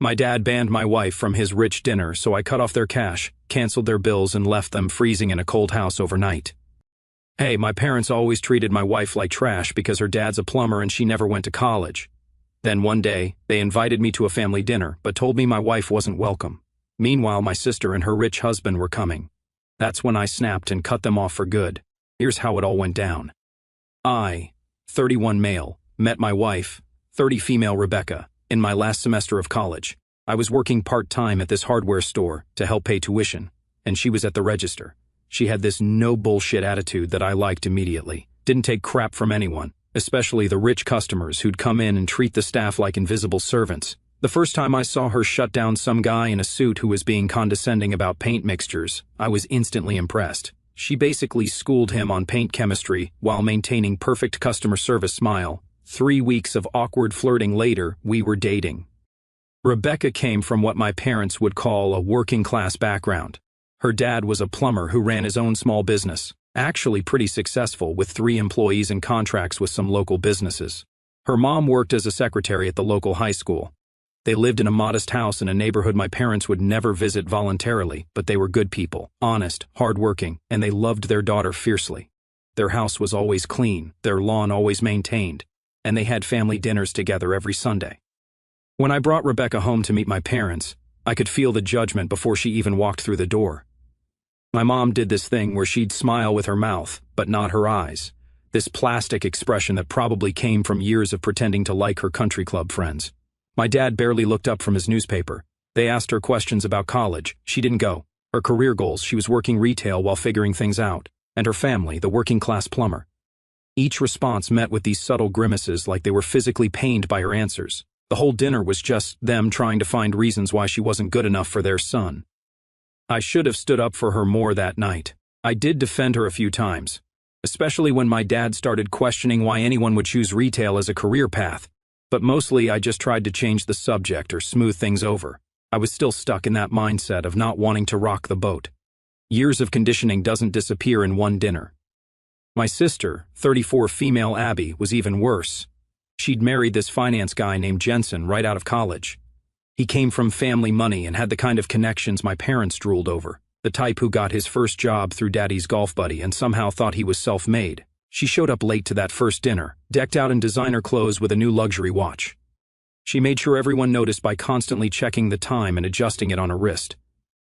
My dad banned my wife from his rich dinner, so I cut off their cash, canceled their bills, and left them freezing in a cold house overnight. Hey, my parents always treated my wife like trash because her dad's a plumber and she never went to college. Then one day, they invited me to a family dinner, but told me my wife wasn't welcome. Meanwhile, my sister and her rich husband were coming. That's when I snapped and cut them off for good. Here's how it all went down. I, 31 male, met my wife, 30 female Rebecca, in my last semester of college. I was working part-time at this hardware store to help pay tuition, and she was at the register. She had this no-bullshit attitude that I liked immediately. Didn't take crap from anyone, especially the rich customers who'd come in and treat the staff like invisible servants. The first time I saw her shut down some guy in a suit who was being condescending about paint mixtures, I was instantly impressed. She basically schooled him on paint chemistry while maintaining perfect customer service smile. 3 weeks of awkward flirting later, we were dating. Rebecca came from what my parents would call a working-class background. Her dad was a plumber who ran his own small business, actually pretty successful with 3 employees and contracts with some local businesses. Her mom worked as a secretary at the local high school. They lived in a modest house in a neighborhood my parents would never visit voluntarily, but they were good people, honest, hardworking, and they loved their daughter fiercely. Their house was always clean, their lawn always maintained, and they had family dinners together every Sunday. When I brought Rebecca home to meet my parents, I could feel the judgment before she even walked through the door. My mom did this thing where she'd smile with her mouth, but not her eyes. This plastic expression that probably came from years of pretending to like her country club friends. My dad barely looked up from his newspaper. They asked her questions about college. She didn't go. Her career goals, she was working retail while figuring things out. And her family, the working-class plumber. Each response met with these subtle grimaces like they were physically pained by her answers. The whole dinner was just them trying to find reasons why she wasn't good enough for their son. I should have stood up for her more that night. I did defend her a few times, especially when my dad started questioning why anyone would choose retail as a career path. But mostly I just tried to change the subject or smooth things over. I was still stuck in that mindset of not wanting to rock the boat. Years of conditioning doesn't disappear in one dinner. My sister, 34 female Abby, was even worse. She'd married this finance guy named Jensen right out of college. He came from family money and had the kind of connections my parents drooled over. The type who got his first job through daddy's golf buddy and somehow thought he was self-made. She showed up late to that first dinner, decked out in designer clothes with a new luxury watch. She made sure everyone noticed by constantly checking the time and adjusting it on her wrist.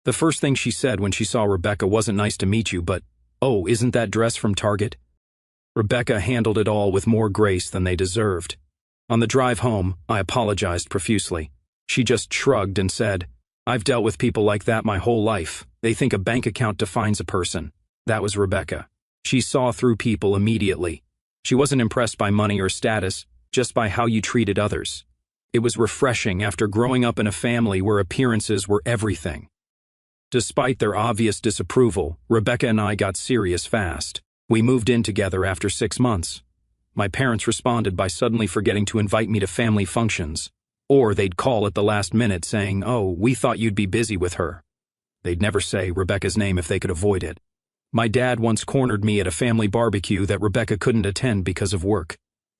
The first thing she said when she saw Rebecca wasn't "nice to meet you," but, "Oh, isn't that dress from Target?" Rebecca handled it all with more grace than they deserved. On the drive home, I apologized profusely. She just shrugged and said, "I've dealt with people like that my whole life. They think a bank account defines a person." That was Rebecca. She saw through people immediately. She wasn't impressed by money or status, just by how you treated others. It was refreshing after growing up in a family where appearances were everything. Despite their obvious disapproval, Rebecca and I got serious fast. We moved in together after 6 months. My parents responded by suddenly forgetting to invite me to family functions. Or they'd call at the last minute saying, "Oh, we thought you'd be busy with her." They'd never say Rebecca's name if they could avoid it. My dad once cornered me at a family barbecue that Rebecca couldn't attend because of work.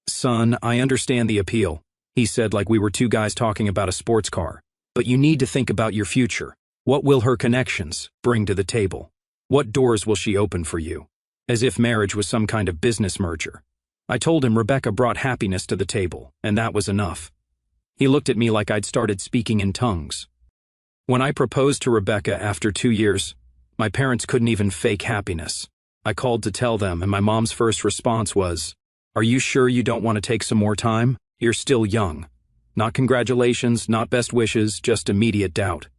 "Son, I understand the appeal," he said like we were 2 guys talking about a sports car. "But you need to think about your future. What will her connections bring to the table? What doors will she open for you?" As if marriage was some kind of business merger. I told him Rebecca brought happiness to the table, and that was enough. He looked at me like I'd started speaking in tongues. When I proposed to Rebecca after 2 years, my parents couldn't even fake happiness. I called to tell them, and my mom's first response was, "Are you sure you don't want to take some more time? You're still young." Not congratulations, not best wishes, just immediate doubt.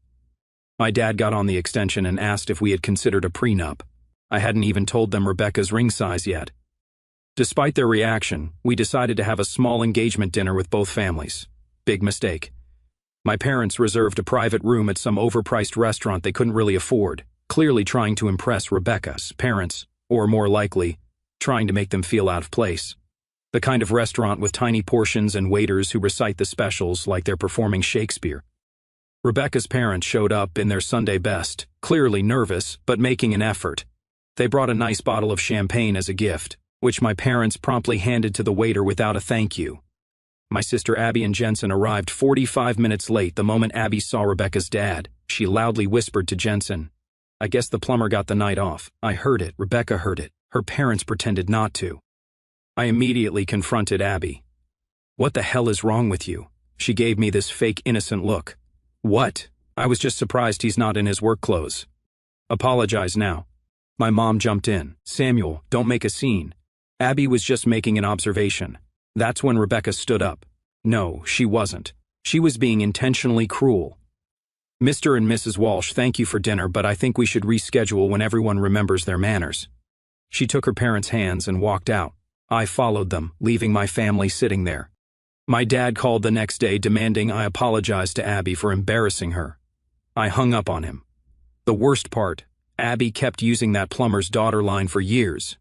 My dad got on the extension and asked if we had considered a prenup. I hadn't even told them Rebecca's ring size yet. Despite their reaction, we decided to have a small engagement dinner with both families. Big mistake. My parents reserved a private room at some overpriced restaurant they couldn't really afford, clearly trying to impress Rebecca's parents, or more likely, trying to make them feel out of place. The kind of restaurant with tiny portions and waiters who recite the specials like they're performing Shakespeare. Rebecca's parents showed up in their Sunday best, clearly nervous, but making an effort. They brought a nice bottle of champagne as a gift, which my parents promptly handed to the waiter without a thank you. My sister Abby and Jensen arrived 45 minutes late the moment Abby saw Rebecca's dad. She loudly whispered to Jensen, "I guess the plumber got the night off." I heard it. Rebecca heard it. Her parents pretended not to. I immediately confronted Abby. "What the hell is wrong with you?" She gave me this fake innocent look. "What? I was just surprised he's not in his work clothes." "Apologize now." My mom jumped in. "Samuel, don't make a scene. Abby was just making an observation." That's when Rebecca stood up. No, she wasn't. She was being intentionally cruel. "Mr. and Mrs. Walsh, thank you for dinner, but I think we should reschedule when everyone remembers their manners." She took her parents' hands and walked out. I followed them, leaving my family sitting there. My dad called the next day demanding I apologize to Abby for embarrassing her. I hung up on him. The worst part, Abby kept using that plumber's daughter line for years.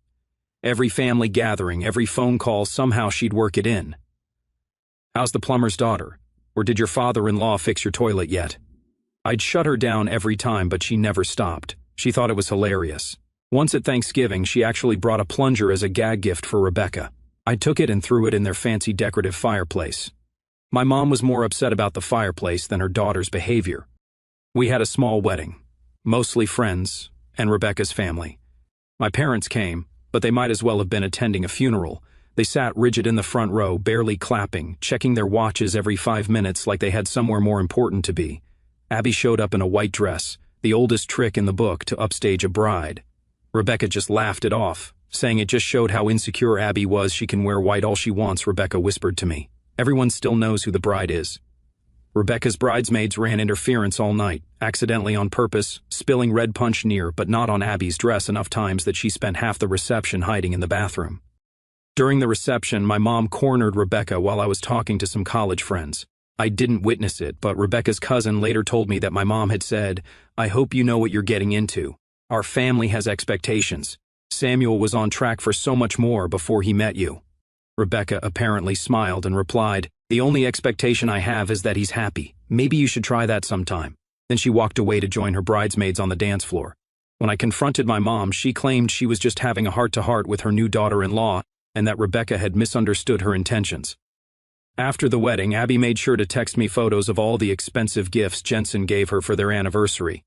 Every family gathering, every phone call, somehow she'd work it in. "How's the plumber's daughter? Or did your father-in-law fix your toilet yet?" I'd shut her down every time, but she never stopped. She thought it was hilarious. Once at Thanksgiving, she actually brought a plunger as a gag gift for Rebecca. I took it and threw it in their fancy decorative fireplace. My mom was more upset about the fireplace than her daughter's behavior. We had a small wedding, mostly friends, and Rebecca's family. My parents came, but they might as well have been attending a funeral. They sat rigid in the front row, barely clapping, checking their watches every 5 minutes like they had somewhere more important to be. Abby showed up in a white dress, the oldest trick in the book to upstage a bride. Rebecca just laughed it off, saying it just showed how insecure Abby was. "She can wear white all she wants," Rebecca whispered to me. "Everyone still knows who the bride is." Rebecca's bridesmaids ran interference all night, accidentally on purpose, spilling red punch near but not on Abby's dress enough times that she spent half the reception hiding in the bathroom. During the reception, my mom cornered Rebecca while I was talking to some college friends. I didn't witness it, but Rebecca's cousin later told me that my mom had said, "I hope you know what you're getting into. Our family has expectations. Samuel was on track for so much more before he met you." Rebecca apparently smiled and replied, "The only expectation I have is that he's happy. Maybe you should try that sometime." Then she walked away to join her bridesmaids on the dance floor. When I confronted my mom, she claimed she was just having a heart-to-heart with her new daughter-in-law and that Rebecca had misunderstood her intentions. After the wedding, Abby made sure to text me photos of all the expensive gifts Jensen gave her for their anniversary.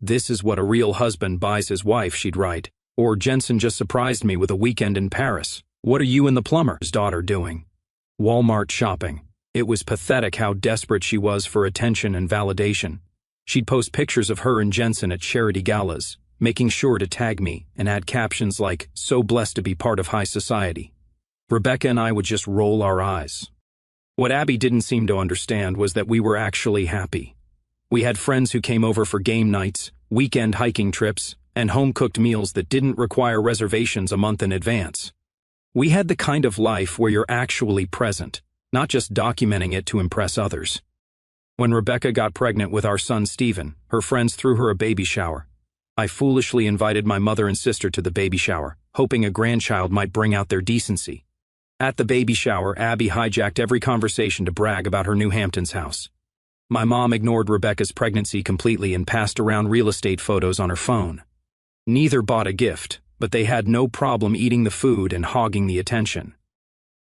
"This is what a real husband buys his wife," she'd write. Or, "Jensen just surprised me with a weekend in Paris. What are you and the plumber's daughter doing?" Walmart shopping. It was pathetic how desperate she was for attention and validation. She'd post pictures of her and Jensen at charity galas, making sure to tag me and add captions like, "So blessed to be part of high society." Rebecca and I would just roll our eyes. What Abby didn't seem to understand was that we were actually happy. We had friends who came over for game nights, weekend hiking trips, and home-cooked meals that didn't require reservations a month in advance. We had the kind of life where you're actually present, not just documenting it to impress others. When Rebecca got pregnant with our son Stephen, her friends threw her a baby shower. I foolishly invited my mother and sister to the baby shower, hoping a grandchild might bring out their decency. At the baby shower, Abby hijacked every conversation to brag about her New Hamptons house. My mom ignored Rebecca's pregnancy completely and passed around real estate photos on her phone. Neither bought a gift, but they had no problem eating the food and hogging the attention.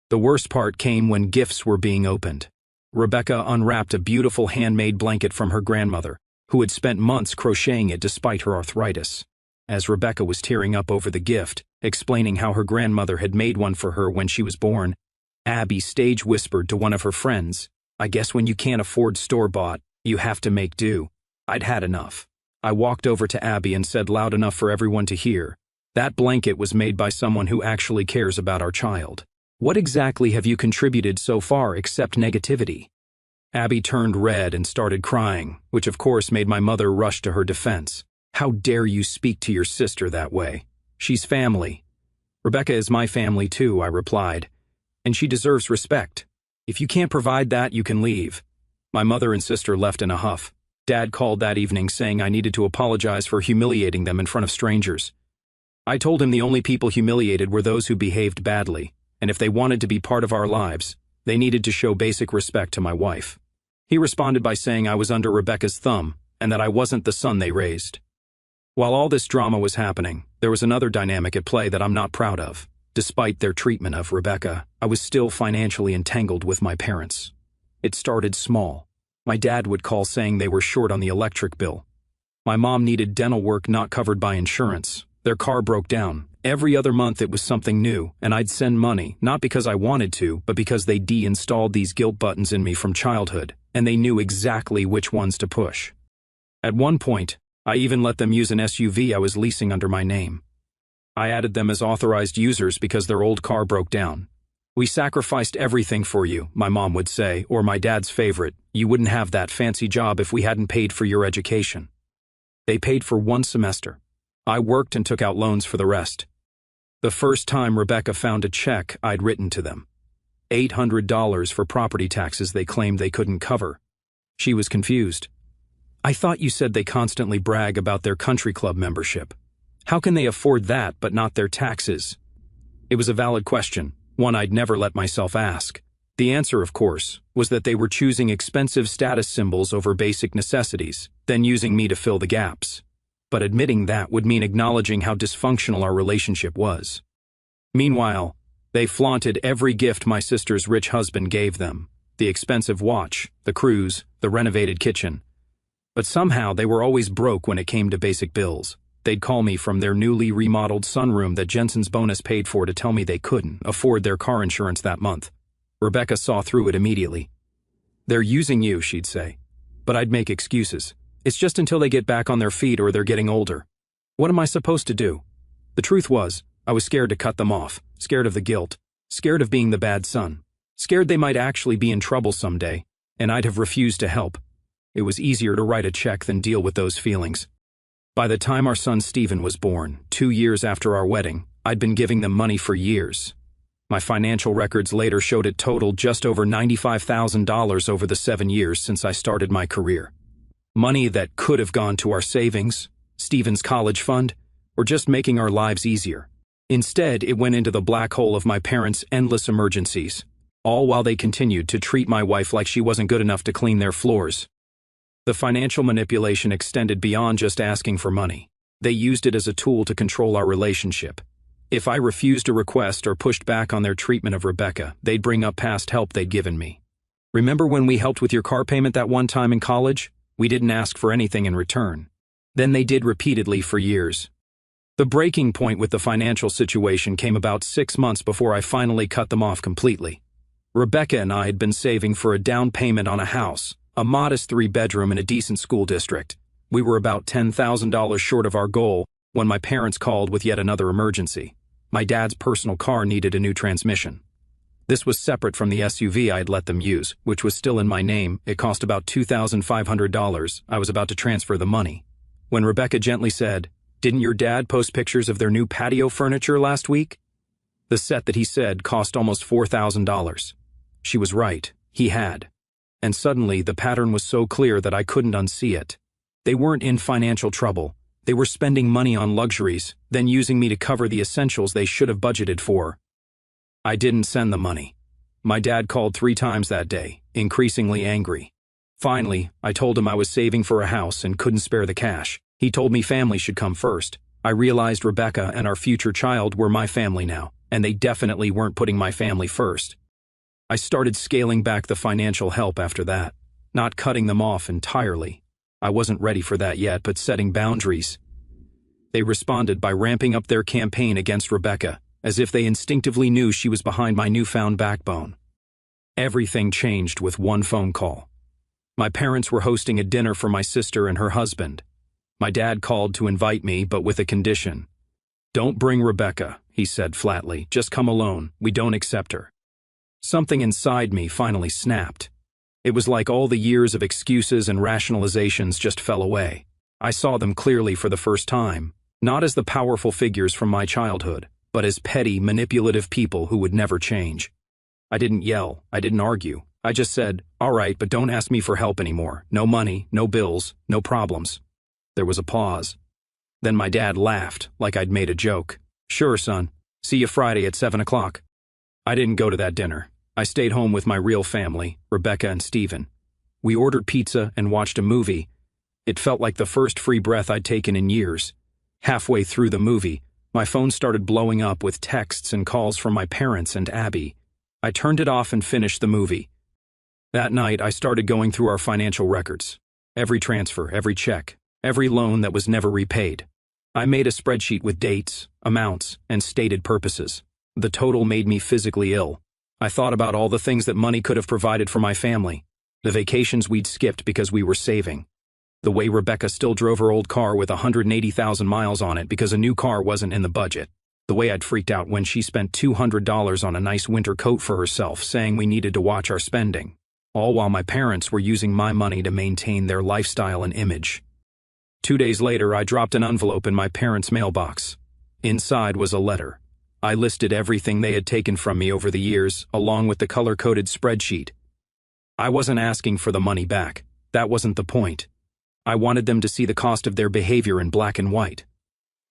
The worst part came when gifts were being opened. Rebecca unwrapped a beautiful handmade blanket from her grandmother, who had spent months crocheting it despite her arthritis. As Rebecca was tearing up over the gift, explaining how her grandmother had made one for her when she was born, Abby stage whispered to one of her friends, "I guess when you can't afford store-bought, you have to make do." I'd had enough. I walked over to Abby and said loud enough for everyone to hear, "That blanket was made by someone who actually cares about our child. What exactly have you contributed so far except negativity?" Abby turned red and started crying, which of course made my mother rush to her defense. "How dare you speak to your sister that way? She's family." "Rebecca is my family too," I replied, "and she deserves respect. If you can't provide that, you can leave." My mother and sister left in a huff. Dad called that evening saying I needed to apologize for humiliating them in front of strangers. I told him the only people humiliated were those who behaved badly, and if they wanted to be part of our lives, they needed to show basic respect to my wife. He responded by saying I was under Rebecca's thumb and that I wasn't the son they raised. While all this drama was happening, there was another dynamic at play that I'm not proud of. Despite their treatment of Rebecca, I was still financially entangled with my parents. It started small. My dad would call saying they were short on the electric bill. My mom needed dental work not covered by insurance. Their car broke down. Every other month it was something new, and I'd send money, not because I wanted to, but because they de-installed these guilt buttons in me from childhood, and they knew exactly which ones to push. At one point, I even let them use an SUV I was leasing under my name. I added them as authorized users because their old car broke down. "We sacrificed everything for you," my mom would say, or my dad's favorite, "You wouldn't have that fancy job if we hadn't paid for your education." They paid for one semester. I worked and took out loans for the rest. The first time Rebecca found a check I'd written to them. $800 for property taxes they claimed they couldn't cover. She was confused. "I thought you said they constantly brag about their country club membership. How can they afford that but not their taxes?" It was a valid question, one I'd never let myself ask. The answer, of course, was that they were choosing expensive status symbols over basic necessities, then using me to fill the gaps. But admitting that would mean acknowledging how dysfunctional our relationship was. Meanwhile, they flaunted every gift my sister's rich husband gave them: the expensive watch, the cruise, the renovated kitchen. But somehow they were always broke when it came to basic bills. They'd call me from their newly remodeled sunroom that Jensen's bonus paid for to tell me they couldn't afford their car insurance that month. Rebecca saw through it immediately. "They're using you," she'd say. But I'd make excuses. "It's just until they get back on their feet or they're getting older." What am I supposed to do? The truth was, I was scared to cut them off, scared of the guilt, scared of being the bad son, scared they might actually be in trouble someday, and I'd have refused to help. It was easier to write a check than deal with those feelings. By the time our son Stephen was born, 2 years after our wedding, I'd been giving them money for years. My financial records later showed it totaled just over $95,000 over the 7 years since I started my career. Money that could have gone to our savings, Stephen's college fund, or just making our lives easier. Instead, it went into the black hole of my parents' endless emergencies, all while they continued to treat my wife like she wasn't good enough to clean their floors. The financial manipulation extended beyond just asking for money. They used it as a tool to control our relationship. If I refused a request or pushed back on their treatment of Rebecca, they'd bring up past help they'd given me. "Remember when we helped with your car payment that one time in college? We didn't ask for anything in return." Then they did repeatedly for years. The breaking point with the financial situation came about 6 months before I finally cut them off completely. Rebecca and I had been saving for a down payment on a house, a modest 3-bedroom in a decent school district. We were about $10,000 short of our goal when my parents called with yet another emergency. My dad's personal car needed a new transmission. This was separate from the SUV I had let them use, which was still in my name. It cost about $2,500. I was about to transfer the money when Rebecca gently said, "Didn't your dad post pictures of their new patio furniture last week?" The set that he said cost almost $4,000. She was right. He had. And suddenly, the pattern was so clear that I couldn't unsee it. They weren't in financial trouble. They were spending money on luxuries, then using me to cover the essentials they should have budgeted for. I didn't send the money. My dad called 3 times that day, increasingly angry. Finally, I told him I was saving for a house and couldn't spare the cash. He told me family should come first. I realized Rebecca and our future child were my family now, and they definitely weren't putting my family first. I started scaling back the financial help after that, not cutting them off entirely. I wasn't ready for that yet, but setting boundaries. They responded by ramping up their campaign against Rebecca, as if they instinctively knew she was behind my newfound backbone. Everything changed with one phone call. My parents were hosting a dinner for my sister and her husband. My dad called to invite me, but with a condition. "Don't bring Rebecca," he said flatly. "Just come alone. We don't accept her." Something inside me finally snapped. It was like all the years of excuses and rationalizations just fell away. I saw them clearly for the first time, not as the powerful figures from my childhood, but as petty, manipulative people who would never change. I didn't yell. I didn't argue. I just said, "All right, but don't ask me for help anymore. No money, no bills, no problems." There was a pause. Then my dad laughed, like I'd made a joke. "Sure, son. See you Friday at 7 o'clock. I didn't go to that dinner. I stayed home with my real family, Rebecca and Stephen. We ordered pizza and watched a movie. It felt like the first free breath I'd taken in years. Halfway through the movie, My phone started blowing up with texts and calls from my parents and Abby. I turned it off and finished the movie. That night, I started going through our financial records. Every transfer, every check, every loan that was never repaid. I made a spreadsheet with dates, amounts, and stated purposes. The total made me physically ill. I thought about all the things that money could have provided for my family. The vacations we'd skipped because we were saving. The way Rebecca still drove her old car with 180,000 miles on it because a new car wasn't in the budget. The way I'd freaked out when she spent $200 on a nice winter coat for herself, saying we needed to watch our spending. All while my parents were using my money to maintain their lifestyle and image. 2 days later, I dropped an envelope in my parents' mailbox. Inside was a letter. I listed everything they had taken from me over the years, along with the color-coded spreadsheet. I wasn't asking for the money back. That wasn't the point. I wanted them to see the cost of their behavior in black and white.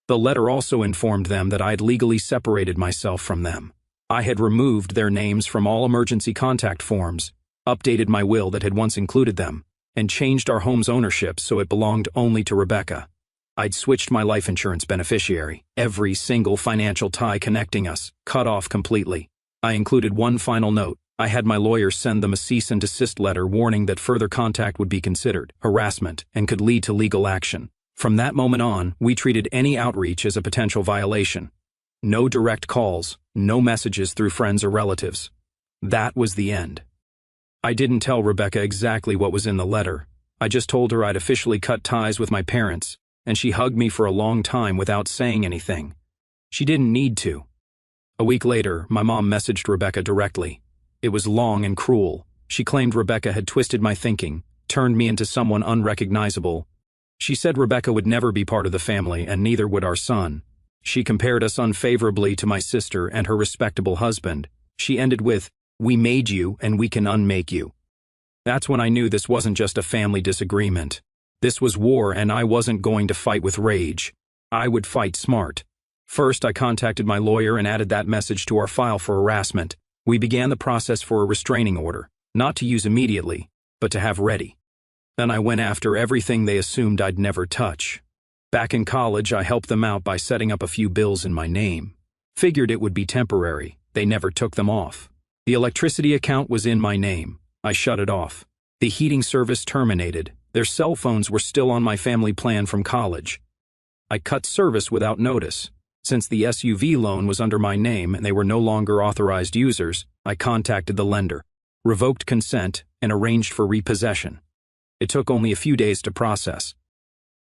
The letter also informed them that I had legally separated myself from them. I had removed their names from all emergency contact forms, updated my will that had once included them, and changed our home's ownership so it belonged only to Rebecca. I'd switched my life insurance beneficiary, every single financial tie connecting us, cut off completely. I included one final note. I had my lawyer send them a cease and desist letter warning that further contact would be considered harassment and could lead to legal action. From that moment on, we treated any outreach as a potential violation. No direct calls, no messages through friends or relatives. That was the end. I didn't tell Rebecca exactly what was in the letter. I just told her I'd officially cut ties with my parents, and she hugged me for a long time without saying anything. She didn't need to. A week later, my mom messaged Rebecca directly. It was long and cruel. She claimed Rebecca had twisted my thinking, turned me into someone unrecognizable. She said Rebecca would never be part of the family, and neither would our son. She compared us unfavorably to my sister and her respectable husband. She ended with, "We made you, and we can unmake you." That's when I knew this wasn't just a family disagreement. This was war, and I wasn't going to fight with rage. I would fight smart. First, I contacted my lawyer and added that message to our file for harassment. We began the process for a restraining order, not to use immediately, but to have ready. Then I went after everything they assumed I'd never touch. Back in college, I helped them out by setting up a few bills in my name. Figured it would be temporary. They never took them off. The electricity account was in my name. I shut it off. The heating service terminated. Their cell phones were still on my family plan from college. I cut service without notice. Since the SUV loan was under my name and they were no longer authorized users, I contacted the lender, revoked consent, and arranged for repossession. It took only a few days to process.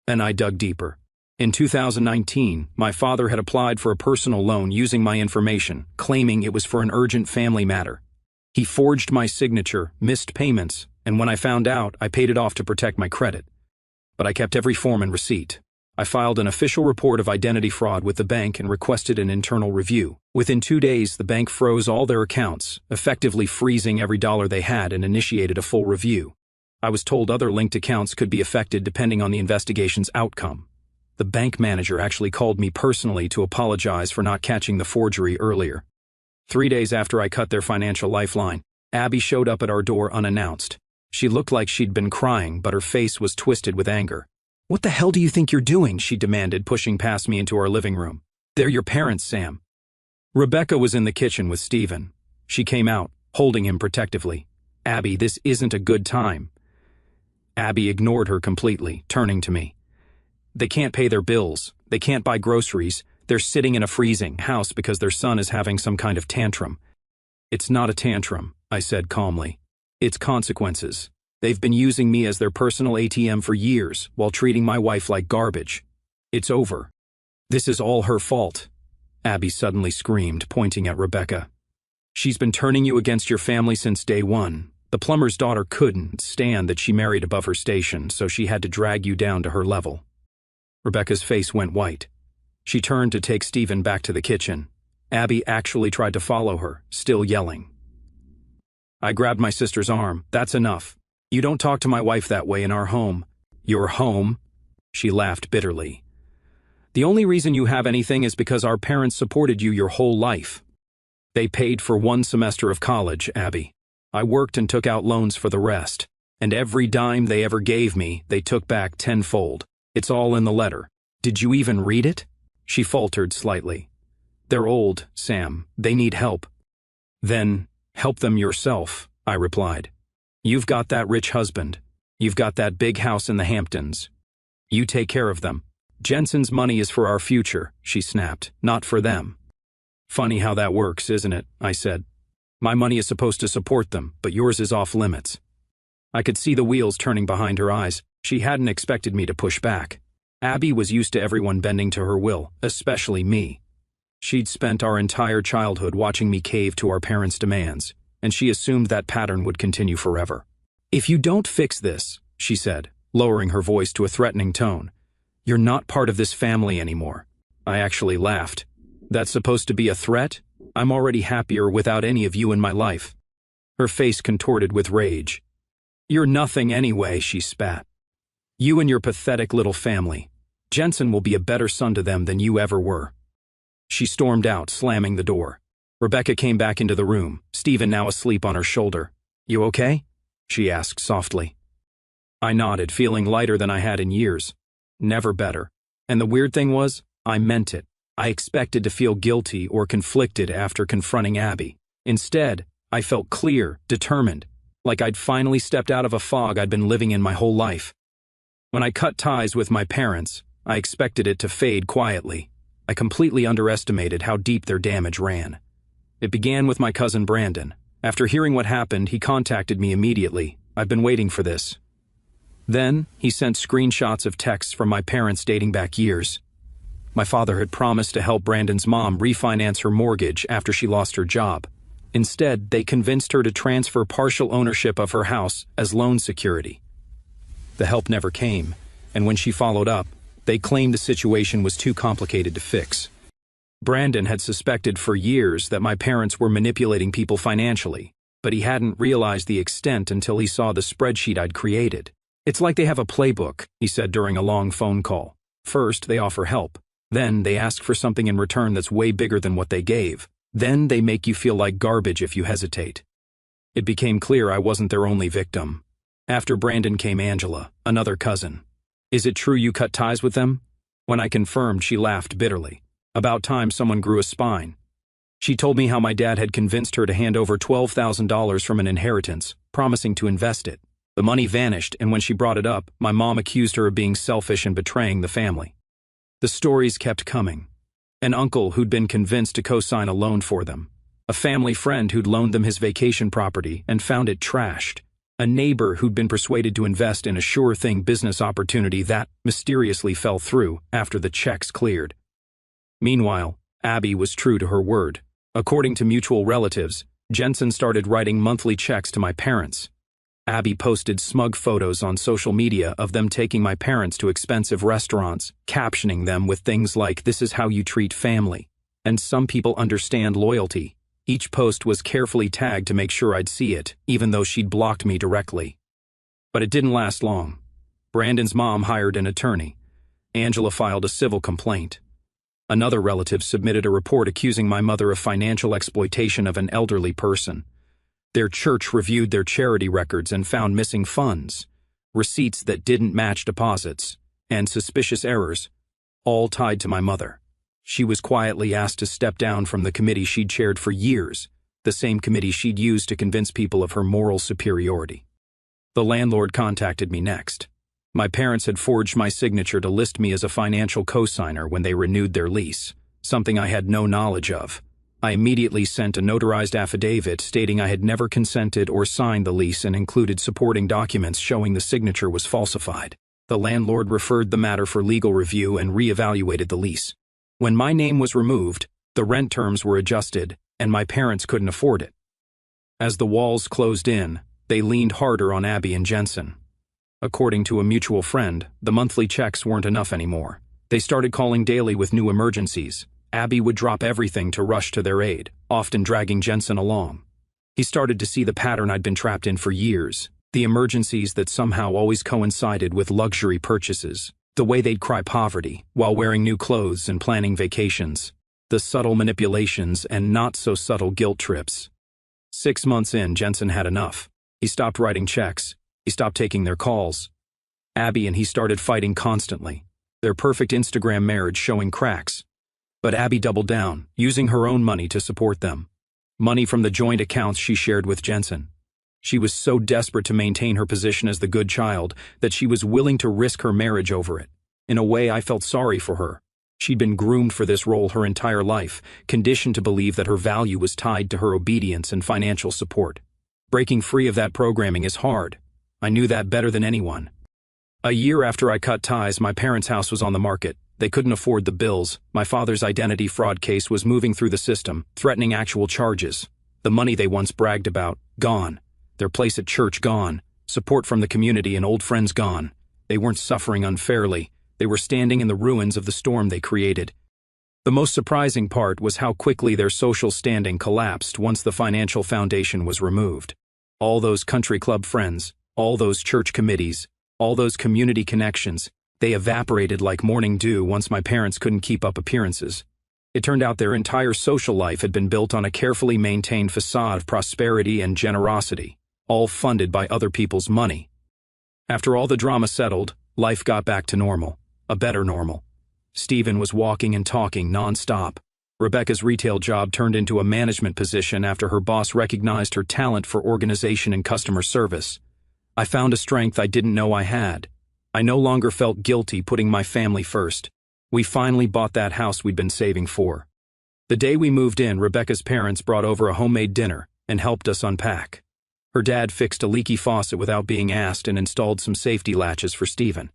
Then I dug deeper. In 2019, my father had applied for a personal loan using my information, claiming it was for an urgent family matter. He forged my signature, missed payments, and when I found out, I paid it off to protect my credit. But I kept every form and receipt. I filed an official report of identity fraud with the bank and requested an internal review. Within 2 days, the bank froze all their accounts, effectively freezing every dollar they had, and initiated a full review. I was told other linked accounts could be affected depending on the investigation's outcome. The bank manager actually called me personally to apologize for not catching the forgery earlier. 3 days after I cut their financial lifeline, Abby showed up at our door unannounced. She looked like she'd been crying, but her face was twisted with anger. "What the hell do you think you're doing?" she demanded, pushing past me into our living room. "They're your parents, Sam." Rebecca was in the kitchen with Stephen. She came out, holding him protectively. "Abby, this isn't a good time." Abby ignored her completely, turning to me. "They can't pay their bills. They can't buy groceries. They're sitting in a freezing house because their son is having some kind of tantrum." "It's not a tantrum," I said calmly. "It's consequences. They've been using me as their personal ATM for years while treating my wife like garbage. It's over. This is all her fault." Abby suddenly screamed, pointing at Rebecca. "She's been turning you against your family since day one. The plumber's daughter couldn't stand that she married above her station, so she had to drag you down to her level." Rebecca's face went white. She turned to take Stephen back to the kitchen. Abby actually tried to follow her, still yelling. I grabbed my sister's arm. "That's enough. You don't talk to my wife that way in our home." "Your home?" She laughed bitterly. "The only reason you have anything is because our parents supported you your whole life. They paid for 1 semester of college, Abby. I worked and took out loans for the rest. And every dime they ever gave me, they took back tenfold. It's all in the letter. Did you even read it?" She faltered slightly. They're old, Sam. They need help. Then, help them yourself, I replied. You've got that rich husband. You've got that big house in the Hamptons. You take care of them. Jensen's money is for our future, she snapped, not for them. Funny how that works, isn't it? I said. My money is supposed to support them, but yours is off limits. I could see the wheels turning behind her eyes. She hadn't expected me to push back. Abby was used to everyone bending to her will, especially me. She'd spent our entire childhood watching me cave to our parents' demands, and she assumed that pattern would continue forever. If you don't fix this, she said, lowering her voice to a threatening tone, you're not part of this family anymore. I actually laughed. That's supposed to be a threat? I'm already happier without any of you in my life. Her face contorted with rage. You're nothing anyway, she spat. You and your pathetic little family. Jensen will be a better son to them than you ever were. She stormed out, slamming the door. Rebecca came back into the room, Stephen now asleep on her shoulder. You okay? She asked softly. I nodded, feeling lighter than I had in years. Never better. And the weird thing was, I meant it. I expected to feel guilty or conflicted after confronting Abby. Instead, I felt clear, determined, like I'd finally stepped out of a fog I'd been living in my whole life. When I cut ties with my parents, I expected it to fade quietly. I completely underestimated how deep their damage ran. It began with my cousin Brandon. After hearing what happened, he contacted me immediately. I've been waiting for this. Then, he sent screenshots of texts from my parents dating back years. My father had promised to help Brandon's mom refinance her mortgage after she lost her job. Instead, they convinced her to transfer partial ownership of her house as loan security. The help never came, and when she followed up, they claimed the situation was too complicated to fix. Brandon had suspected for years that my parents were manipulating people financially, but he hadn't realized the extent until he saw the spreadsheet I'd created. It's like they have a playbook, he said during a long phone call. First, they offer help. Then, they ask for something in return that's way bigger than what they gave. Then, they make you feel like garbage if you hesitate. It became clear I wasn't their only victim. After Brandon came Angela, another cousin. Is it true you cut ties with them? When I confirmed, she laughed bitterly. About time someone grew a spine. She told me how my dad had convinced her to hand over $12,000 from an inheritance, promising to invest it. The money vanished, and when she brought it up, my mom accused her of being selfish and betraying the family. The stories kept coming. An uncle who'd been convinced to co-sign a loan for them. A family friend who'd loaned them his vacation property and found it trashed. A neighbor who'd been persuaded to invest in a sure-thing business opportunity that mysteriously fell through after the checks cleared. Meanwhile, Abby was true to her word. According to mutual relatives, Jensen started writing monthly checks to my parents. Abby posted smug photos on social media of them taking my parents to expensive restaurants, captioning them with things like, "This is how you treat family," and "Some people understand loyalty." Each post was carefully tagged to make sure I'd see it, even though she'd blocked me directly. But it didn't last long. Brandon's mom hired an attorney. Angela filed a civil complaint. Another relative submitted a report accusing my mother of financial exploitation of an elderly person. Their church reviewed their charity records and found missing funds, receipts that didn't match deposits, and suspicious errors, all tied to my mother. She was quietly asked to step down from the committee she'd chaired for years, the same committee she'd used to convince people of her moral superiority. The landlord contacted me next. My parents had forged my signature to list me as a financial co-signer when they renewed their lease, something I had no knowledge of. I immediately sent a notarized affidavit stating I had never consented or signed the lease and included supporting documents showing the signature was falsified. The landlord referred the matter for legal review and reevaluated the lease. When my name was removed, the rent terms were adjusted, and my parents couldn't afford it. As the walls closed in, they leaned harder on Abby and Jensen. According to a mutual friend, the monthly checks weren't enough anymore. They started calling daily with new emergencies. Abby would drop everything to rush to their aid, often dragging Jensen along. He started to see the pattern I'd been trapped in for years, the emergencies that somehow always coincided with luxury purchases, the way they'd cry poverty while wearing new clothes and planning vacations, the subtle manipulations and not-so-subtle guilt trips. 6 months in, Jensen had enough. He stopped writing checks. He stopped taking their calls. Abby and he started fighting constantly, their perfect Instagram marriage showing cracks. But Abby doubled down, using her own money to support them. Money from the joint accounts she shared with Jensen. She was so desperate to maintain her position as the good child that she was willing to risk her marriage over it. In a way, I felt sorry for her. She'd been groomed for this role her entire life, conditioned to believe that her value was tied to her obedience and financial support. Breaking free of that programming is hard. I knew that better than anyone. A year after I cut ties, my parents' house was on the market. They couldn't afford the bills. My father's identity fraud case was moving through the system, threatening actual charges. The money they once bragged about, gone. Their place at church gone. Support from the community and old friends gone. They weren't suffering unfairly. They were standing in the ruins of the storm they created. The most surprising part was how quickly their social standing collapsed once the financial foundation was removed. All those country club friends, all those church committees, all those community connections, they evaporated like morning dew once my parents couldn't keep up appearances. It turned out their entire social life had been built on a carefully maintained facade of prosperity and generosity, all funded by other people's money. After all the drama settled, life got back to normal, a better normal. Stephen was walking and talking nonstop. Rebecca's retail job turned into a management position after her boss recognized her talent for organization and customer service. I found a strength I didn't know I had. I no longer felt guilty putting my family first. We finally bought that house we'd been saving for. The day we moved in, Rebecca's parents brought over a homemade dinner and helped us unpack. Her dad fixed a leaky faucet without being asked and installed some safety latches for Stephen.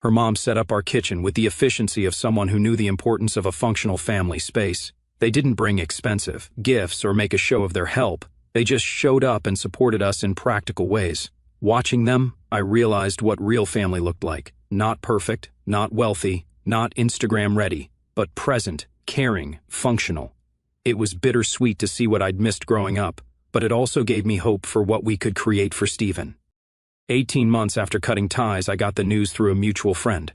Her mom set up our kitchen with the efficiency of someone who knew the importance of a functional family space. They didn't bring expensive gifts or make a show of their help. They just showed up and supported us in practical ways. Watching them, I realized what real family looked like. Not perfect, not wealthy, not Instagram ready, but present, caring, functional. It was bittersweet to see what I'd missed growing up, but it also gave me hope for what we could create for Stephen. 18 months after cutting ties, I got the news through a mutual friend.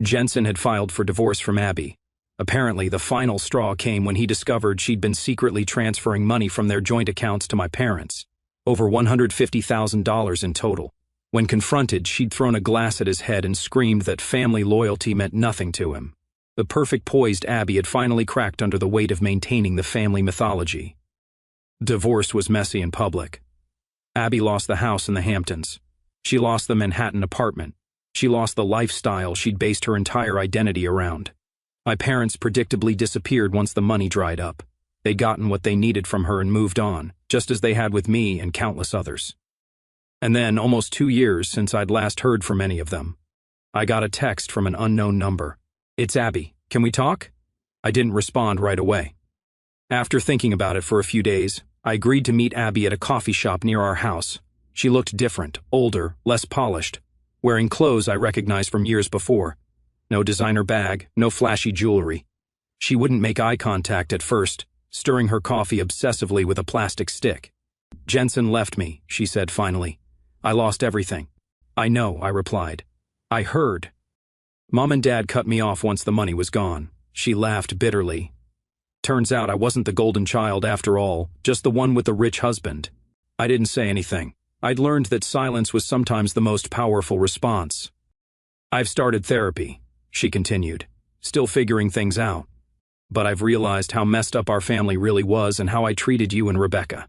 Jensen had filed for divorce from Abby. Apparently, the final straw came when he discovered she'd been secretly transferring money from their joint accounts to my parents. Over $150,000 in total. When confronted, she'd thrown a glass at his head and screamed that family loyalty meant nothing to him. The perfect poised Abby had finally cracked under the weight of maintaining the family mythology. Divorce was messy and public. Abby lost the house in the Hamptons. She lost the Manhattan apartment. She lost the lifestyle she'd based her entire identity around. My parents predictably disappeared once the money dried up. They'd gotten what they needed from her and moved on, just as they had with me and countless others. And then, almost 2 years since I'd last heard from any of them, I got a text from an unknown number. "It's Abby. Can we talk?" I didn't respond right away. After thinking about it for a few days, I agreed to meet Abby at a coffee shop near our house. She looked different, older, less polished, wearing clothes I recognized from years before. No designer bag, no flashy jewelry. She wouldn't make eye contact at first, stirring her coffee obsessively with a plastic stick. "Jensen left me," she said finally. "I lost everything." "I know," I replied. "I heard." "Mom and Dad cut me off once the money was gone." She laughed bitterly. "Turns out I wasn't the golden child after all, just the one with the rich husband." I didn't say anything. I'd learned that silence was sometimes the most powerful response. "I've started therapy," she continued, "still figuring things out. But I've realized how messed up our family really was and how I treated you and Rebecca."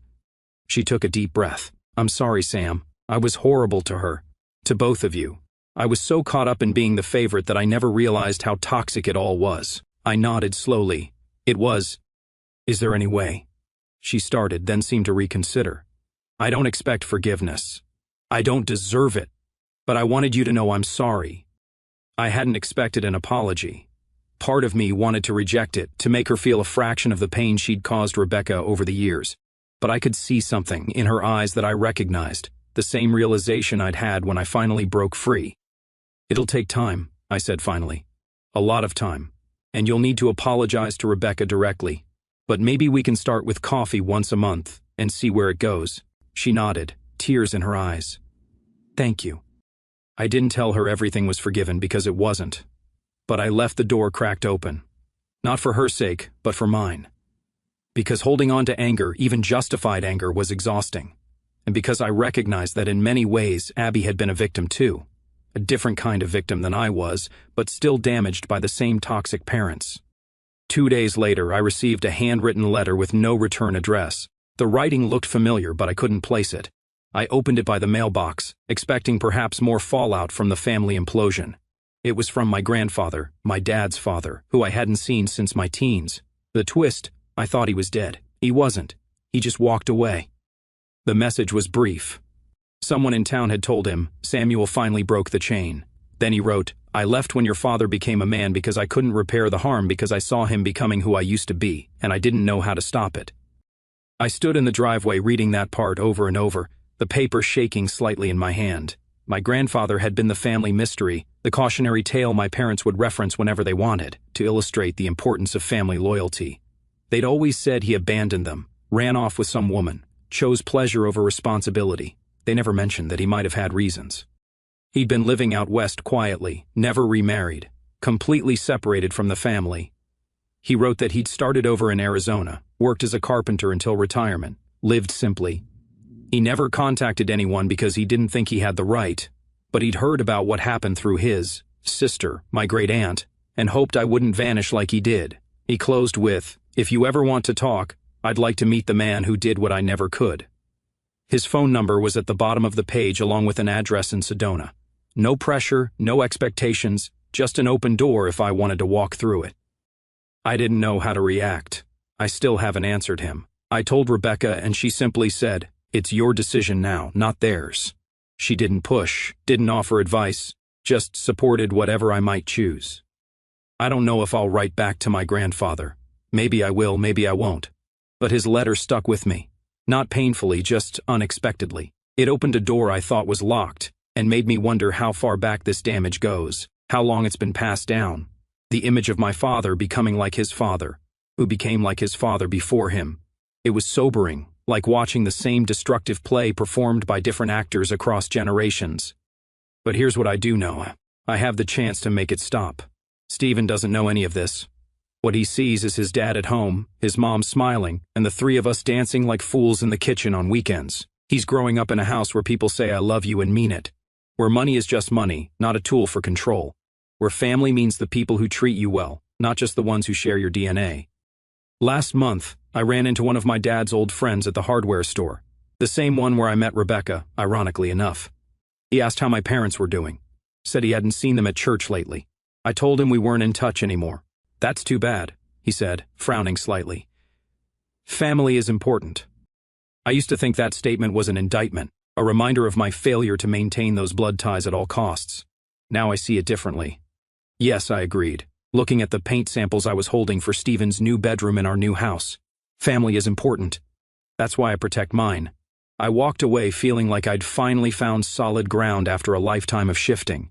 She took a deep breath. "I'm sorry, Sam. I was horrible to her. To both of you. I was so caught up in being the favorite that I never realized how toxic it all was." I nodded slowly. "It was. Is there any way?" She started, then seemed to reconsider. "I don't expect forgiveness. I don't deserve it. But I wanted you to know I'm sorry." I hadn't expected an apology. Part of me wanted to reject it, to make her feel a fraction of the pain she'd caused Rebecca over the years. But I could see something in her eyes that I recognized, the same realization I'd had when I finally broke free. "It'll take time," I said finally. "A lot of time. And you'll need to apologize to Rebecca directly. But maybe we can start with coffee once a month and see where it goes." She nodded, tears in her eyes. "Thank you." I didn't tell her everything was forgiven because it wasn't. But I left the door cracked open. Not for her sake, but for mine. Because holding on to anger, even justified anger, was exhausting. And because I recognized that in many ways Abby had been a victim too. A different kind of victim than I was, but still damaged by the same toxic parents. 2 days later, I received a handwritten letter with no return address. The writing looked familiar, but I couldn't place it. I opened it by the mailbox, expecting perhaps more fallout from the family implosion. It was from my grandfather, my dad's father, who I hadn't seen since my teens. The twist, I thought he was dead. He wasn't. He just walked away. The message was brief. Someone in town had told him, Samuel finally broke the chain. Then he wrote, I left when your father became a man because I couldn't repair the harm because I saw him becoming who I used to be, and I didn't know how to stop it. I stood in the driveway reading that part over and over, the paper shaking slightly in my hand. My grandfather had been the family mystery, the cautionary tale my parents would reference whenever they wanted, to illustrate the importance of family loyalty. They'd always said he abandoned them, ran off with some woman, chose pleasure over responsibility. They never mentioned that he might have had reasons. He'd been living out west quietly, never remarried, completely separated from the family. He wrote that he'd started over in Arizona, worked as a carpenter until retirement, lived simply. He never contacted anyone because he didn't think he had the right, but he'd heard about what happened through his sister, my great aunt, and hoped I wouldn't vanish like he did. He closed with, if you ever want to talk, I'd like to meet the man who did what I never could. His phone number was at the bottom of the page along with an address in Sedona. No pressure, no expectations, just an open door if I wanted to walk through it. I didn't know how to react. I still haven't answered him. I told Rebecca and she simply said, it's your decision now, not theirs. She didn't push, didn't offer advice, just supported whatever I might choose. I don't know if I'll write back to my grandfather. Maybe I will, maybe I won't. But his letter stuck with me. Not painfully, just unexpectedly. It opened a door I thought was locked, and made me wonder how far back this damage goes, how long it's been passed down. The image of my father becoming like his father, who became like his father before him. It was sobering, like watching the same destructive play performed by different actors across generations. But here's what I do know. I have the chance to make it stop. Stephen doesn't know any of this. What he sees is his dad at home, his mom smiling, and the three of us dancing like fools in the kitchen on weekends. He's growing up in a house where people say I love you and mean it. Where money is just money, not a tool for control. Where family means the people who treat you well, not just the ones who share your DNA. Last month, I ran into one of my dad's old friends at the hardware store. The same one where I met Rebecca, ironically enough. He asked how my parents were doing. Said he hadn't seen them at church lately. I told him we weren't in touch anymore. That's too bad, he said, frowning slightly. Family is important. I used to think that statement was an indictment, a reminder of my failure to maintain those blood ties at all costs. Now I see it differently. Yes, I agreed, looking at the paint samples I was holding for Stephen's new bedroom in our new house. Family is important. That's why I protect mine. I walked away feeling like I'd finally found solid ground after a lifetime of shifting.